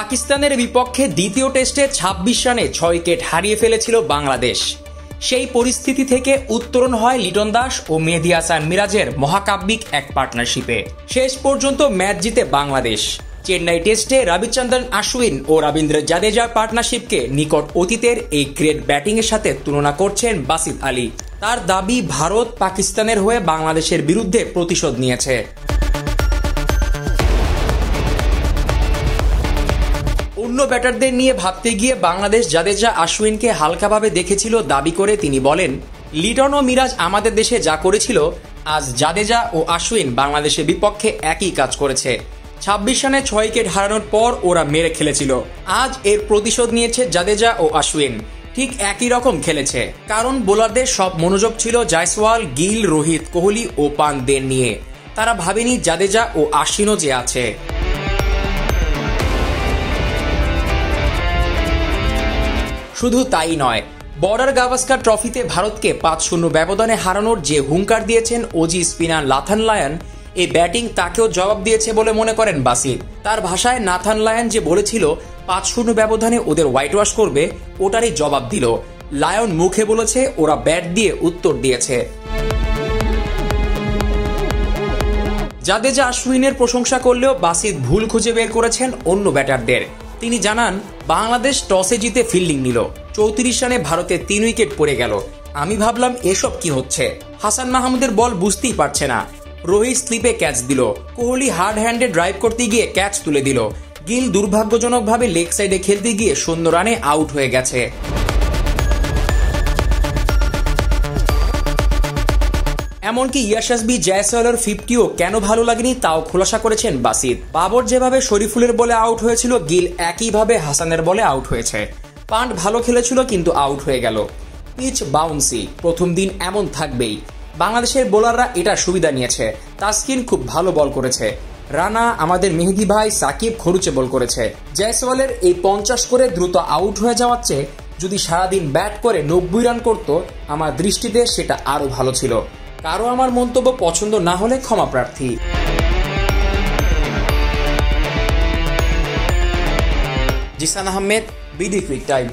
পাকিস্তানের বিপক্ষে দ্বিতীয় টেস্টে ২৬ রানে ৬ উইকেট হারিয়ে ফেলেছিল বাংলাদেশ। সেই পরিস্থিতি থেকে উত্তরণ হয় লিটন দাস ও মেহেদী হাসান মিরাজের মহাকাব্যিক এক পার্টনারশিপে। শেষ পর্যন্ত ম্যাচ জিতে বাংলাদেশ। চেন্নাই টেস্টে রবিচন্দ্রন অশ্বিন ও রবীন্দ্র জাদেজার পার্টনারশিপকে নিকট অতীতের এই গ্রেট ব্যাটিংয়ের সাথে তুলনা করছেন বাসিত আলী। তার দাবি, ভারত পাকিস্তানের হয়ে বাংলাদেশের বিরুদ্ধে প্রতিশোধ নিয়েছে। অন্য ব্যাটারদের নিয়ে ভাবতে গিয়ে বাংলাদেশ জাদেজা অশ্বিনকে হালকাভাবে দেখেছিল দাবি করে তিনি বলেন, লিটন ও মিরাজ আমাদের দেশে যা করেছিল, আজ জাদেজা ও অশ্বিন বাংলাদেশের বিপক্ষে একই কাজ করেছে। ২৬ রানে ৬ উইকেট হারানোর পর ওরা মেরে খেলেছিল। আজ এর প্রতিশোধ নিয়েছে জাদেজা ও অশ্বিন। ঠিক একই রকম খেলেছে, কারণ বোলারদের সব মনোযোগ ছিল জয়সওয়াল, গিল, রোহিত, কোহলি ও পান্তের নিয়ে। তারা ভাবেনি জাদেজা ও অশ্বিনও যে আছে। শুধু তাই নয়, বর্ডার গাভাস্কার ট্রফিতে ভারতকে ৫-০ ব্যবধানে হারানোর যে হুঙ্কার দিয়েছেন ওজি স্পিনার নাথান লায়ন, এই ব্যাটিং তাকেও জবাব দিয়েছে বলে মনে করেন বাসিত। তার ভাষায় নাথান লায়ন যে বলেছিল ৫-০ ব্যবধানে ওদের হোয়াইট ওয়াশ করবে, ওটারই জবাব দিল। লায়ন মুখে বলেছে, ওরা ব্যাট দিয়ে উত্তর দিয়েছে। জাদেজা অশ্বিনের প্রশংসা করলেও বাসিত ভুল খুঁজে বের করেছেন অন্য ব্যাটারদের। তিনি জানান, বাংলাদেশ টসে জিতে ফিল্ডিং নিল, ৩৪ রানে ভারতের ৩ উইকেট পড়ে গেল। আমি ভাবলাম এসব কি হচ্ছে। হাসান মাহমুদের বল বুঝতেই পারছে না। রোহিত স্লিপে ক্যাচ দিল, কোহলি হার্ড হ্যান্ডে ড্রাইভ করতে গিয়ে ক্যাচ তুলে দিল, গিল দুর্ভাগ্যজনকভাবে লেগ সাইডে খেলতে গিয়ে ০ রানে আউট হয়ে গেছে। এমনকি ইয়াশাসবি জয়সওয়ালের 50ও কেন ভালো লাগেনি তাও খোলাসা করেছেন বাসিত। বাবর যেভাবে শরীফুলের বলে আউট হয়েছিল, গিল একইভাবে হাসানের বলে আউট হয়েছে। পান্ট ভালো খেলেছিল কিন্তু আউট হয়ে গেল। পিচ বাউন্সি, প্রথম দিন এমন থাকবেই। বাংলাদেশের বোলাররা এটা সুবিধা নিয়েছে। তাসকিন খুব ভালো বল করেছে। রানা, আমাদের মেহেদী ভাই, সাকিব খরুচে বল করেছে। জয়সওয়ালের এই 50 করে দ্রুত আউট হয়ে যাওয়ার চেয়ে যদি সারাদিন ব্যাট করে 90 রান করত, আমার দৃষ্টিতে সেটা আরো ভালো ছিল। কারো আমার মন্তব্য পছন্দ না হলে ক্ষমা প্রার্থী। Zisan Ahmed, BD cric time.